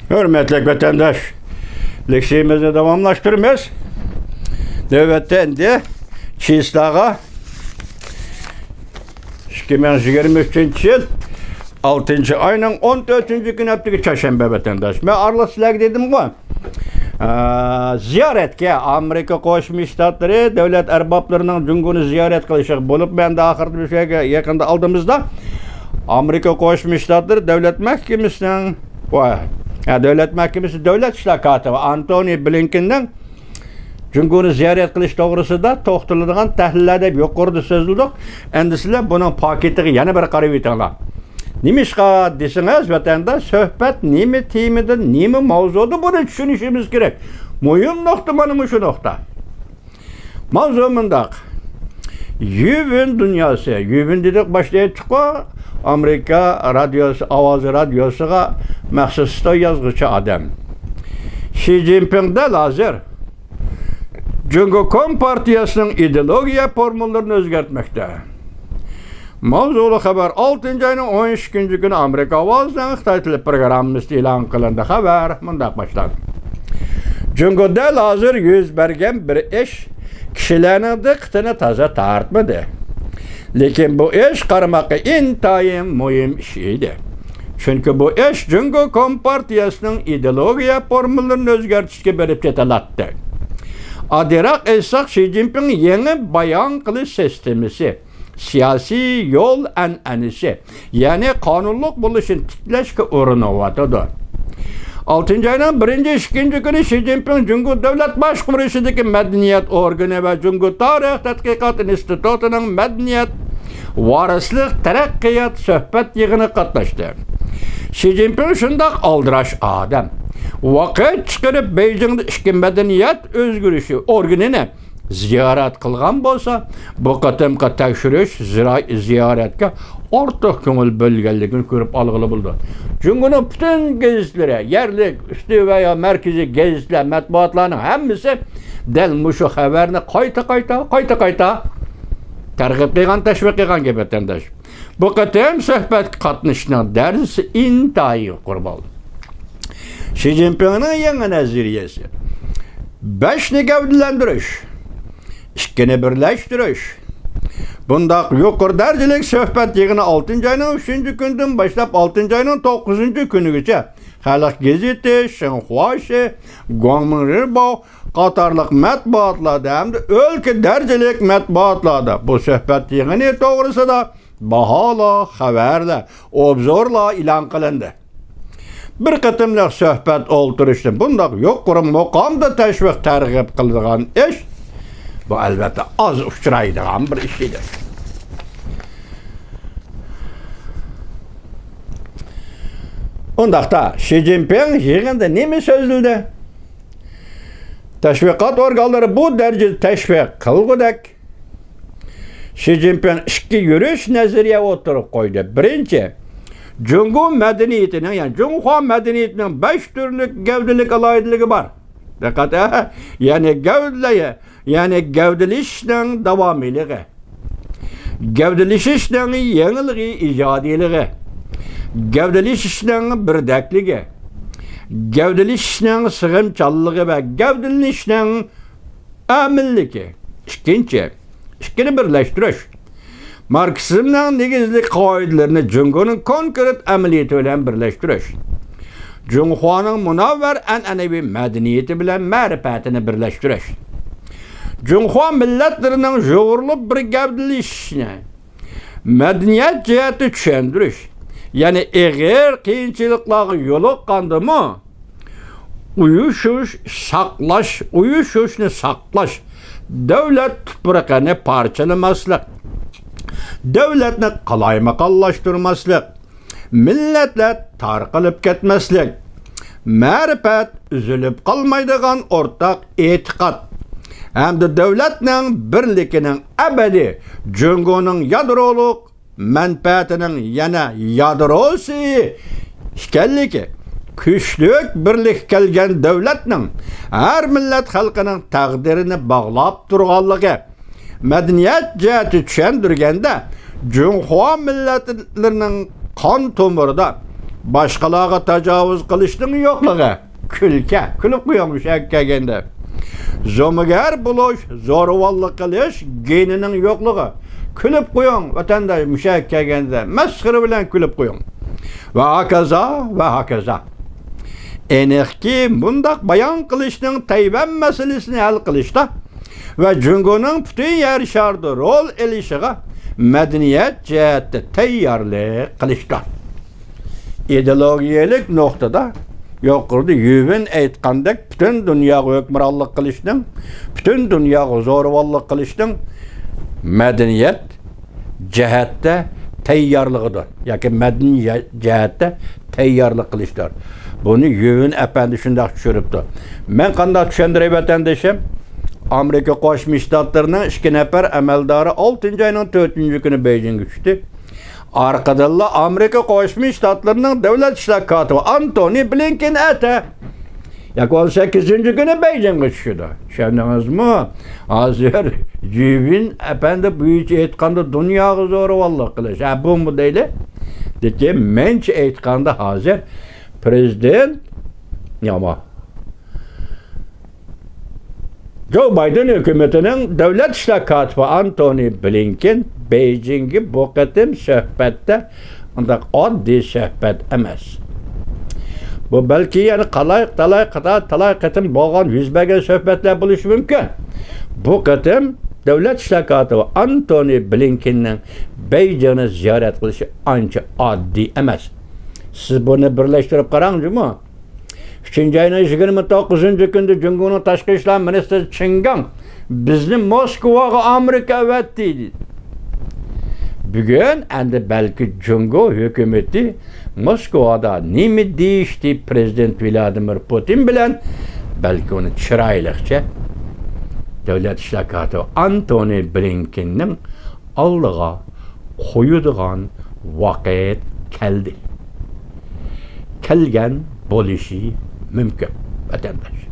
Hürmetli vatandaş, leksiyimizi devamlaştırmaz. Növbetten de Çiğistağa 2023 yıl 6. ayının 14. günü hepteki çarşamba vatandaş. Ben arlasılar dedim bu. Ziyaretke Amerika Koşmuş Ştatları devlet erbaplarının Cumhur'u ziyaret kılışık bulup ben de ahırda bir şey yakında aldığımızda Amerika Koşmuş Ştatları devlet mahkemesinden devlet mahkemesi devlet işler katibi Antony Blinken'den Cumhur'u ziyaret kılış doğrusu da toxtuladigan tahlillerde yuqorida so'zildik. Endisilar bunun paketiga yana bir qarab o'tinglar. Nimishqa desangiz vatanda suhbat nima temada, nima mavzuda buni tushunishimiz kerak. Muhim nuqta mana shu nuqta. Mavzu mundaq. Yuvin dunyosi, yuvin dedik boshlayapti-ku. Amerika radiosi, ovozi radiosiga maxsus stoy yozuvchi odam. Xi Jinping da hozir Cumhuriyet Partiyasının ideologiya formüllerini özgertmekte. Mavzulu haber 6. ayının 13. günü Amerika Ovozdan Xitoy tili programmasi e'lon qilindi. Xabar mundaq başlandı. Cumhuriyetda hozir yuz bergan bir ish kishilarning diqqatini toza tortmadi. Lekin bu ish qaramoqqa intayin muhim ish edi. Chunki bu ish Cumhuriyet Partiyasının ideologiya formüllerini o'zgartirishga berib ketalatdi. Adirak aytsak Xi Jinping yeni bayan qilish sistemasi, siyasi yol an'anasi, ya'ni qonunliq bo'lishini tiklashga uriniyotir. 6. ayning 1-2 kuni Xi Jinping Cumhuriyet davlat boshqarishidagi madaniyat organi va Cumhuriyet tarix tadqiqot institutining madaniyat varislik taraqqiyot suhbat yig'inida qatnashdi. Xi Jinping shundoq aldirash odam. Vaqt chiqarib Beijingda ishki madaniyat o'zgarishi organini ziyorat qilgan bo'lsa, bu qatimqi tekshirish ziyoratga ortiq ko'ngil bo'lganligini ko'rib olg'ili bo'ldi. Jumhuriyetning butun gazetlari, yerlik, usti va yo markaziy gazetlar, matbuotlarning hammasi dal mushu xabarni qayta targ'ib qilgan, tashviq qilgan gap vatandosh. Bu qatim suhbat qatnashishning darsi intayin qurbon. Xi Jinping'nin yangi nazariyasi 5ni gavdalantirish, 2ni birlashtirish. Bundaq yuqori darajalik suhbat yig'ini 6. ayning 3. kunidan boshlab 6. ayning 9. kunigacha Xalq gazeti, Xinhua, Guangming Ribao qatorliq matbuotlarda hamda o'lka darajalik matbuotlarda bu suhbat yig'ini to'g'risida baholar, xabarlar, obzorlar e'lon qilindi. Bir qatimliq suhbat o'ltirishdi. Bundaq yuqori maqomda tashviq targ'ib qiladigan ish bu albatta oz uchraydigan bir ish edi. Undaqda Xi Jinping yig'inda nima so'zladi? Tashviqot organlari bu darajada tashviq qilgudak. Xi Jinping ikki yurish nazariya o'tirib qo'ydi. Birinchi, Cumhur medeniyetinin, yani Cumhur medeniyetinin 5 türlü gavdalik alayidligi var. Dikkat yani gavdalishning davomiylig'i, gavdalishishning yengiligi, ijodiylig'i, gavdalishishning birdakligi, gavdalishishning sig'imchanligi va gavdalishning amilligi. Ikkini birlashtirish. Marksizmning negizli qoidalarini Cumhuriyetning konkret amaliyoti bilan birlashtirish. Cumhuriyetning munavvar an'anaviy madaniyati bilan ma'rifatini birlashtirish. Cumhuriyet millatlarining jo'g'rilib bir gavdalashishini madaniyat jihati tushuntirish. Ya'ni eg'ir qiyinchiliklarga yo'liqqandimi uyushishni saqlash, davlat tuprog'ini parchalamaslik, devletni qalaymaqonlashtirmaslik, millatlar tarqalib ketmaslik, ma'rifat uzilib qolmaydigan o'rtaq e'tiqod hamda davlatning birligining abadiy Cumhuriyetning yadroliq manfaatining yana yadrosi ekanligi, kuchlik birlik kelgan davlatning har millat xalqining taqdirini bog'lab turganligi madaniyat jihati tushundirganda Cumhuriyet millatlarning qon tomirida boshqalarga tajovuz qilishning yo'qligi, kulka, kulib qo'yamish kelganda. Zo'migar bo'lish, zo'ravonlik qilish genining yo'qligi. Kulib qo'ying vatandosh mushak kelganda, masxara bilan kulib qo'ying. Va hokazo. Aniqki, bundaq bayon qilishning Tayvan masalasini hal qilishda va Jungoning butun yer sharida rol elishiga madaniyat jihatda tayyorlik qilishda. Ideologiyalik nuqtada yuqorida Yuvin aytgandek butun dunyoga hukmronlik qilishning, butun dunyoga zo'ravonlik qilishning madaniyat jihatda tayyorligidir yoki madaniy jihatda tayyorlik qilishdir. Buni Yuvin apandi shunday tushiribdi. Men qanday tushundiray vatandoshim? Amerika Qo'shma Shtatlarining 2 nafar amaldori 6-oyning 4-kuni Beijingga tushdi. Arqadalla Amerika Qo'shma Shtatlarining davlat ishlar kotibi Antony Blinken ata 18-kuni Beijingga tushdi. Tushundingizmi? Hozir Yuvin apandi bo'yicha aytganda dunyoga zo'ravonlik qilish. Bu mu deyli? Deki mencha aytganda hozir prezident Joe Biden hükümetinin davlat ishlar kotibi Antony Blinken Beijingga bu qatim suhbatda undaq oddiy suhbat emas. Bu balki yani talay qatim bo'lgan yuzbagan suhbatlar bo'lishi mumkin. Bu qatim davlat ishlar kotibi Antony Blinkenning Beijingni ziyorat qilishi ancha oddiy emas. Siz buni birlashtirib qarangmi? 3-oyning 29-kunda Jungoning tashqi ishlar ministri Chingang bizni Moskvaga Amerika avatdi. Bugun endi balki Jungo hukumati Moskvada nima deyishdi prezident Vladimir Putin bilan balki uni chiroyliqcha davlat ishlar kotibi Antony Blinkenning oldiga qo'yadigan vaqt keldi. Kelgan bo'lishi mümkün vatandaş.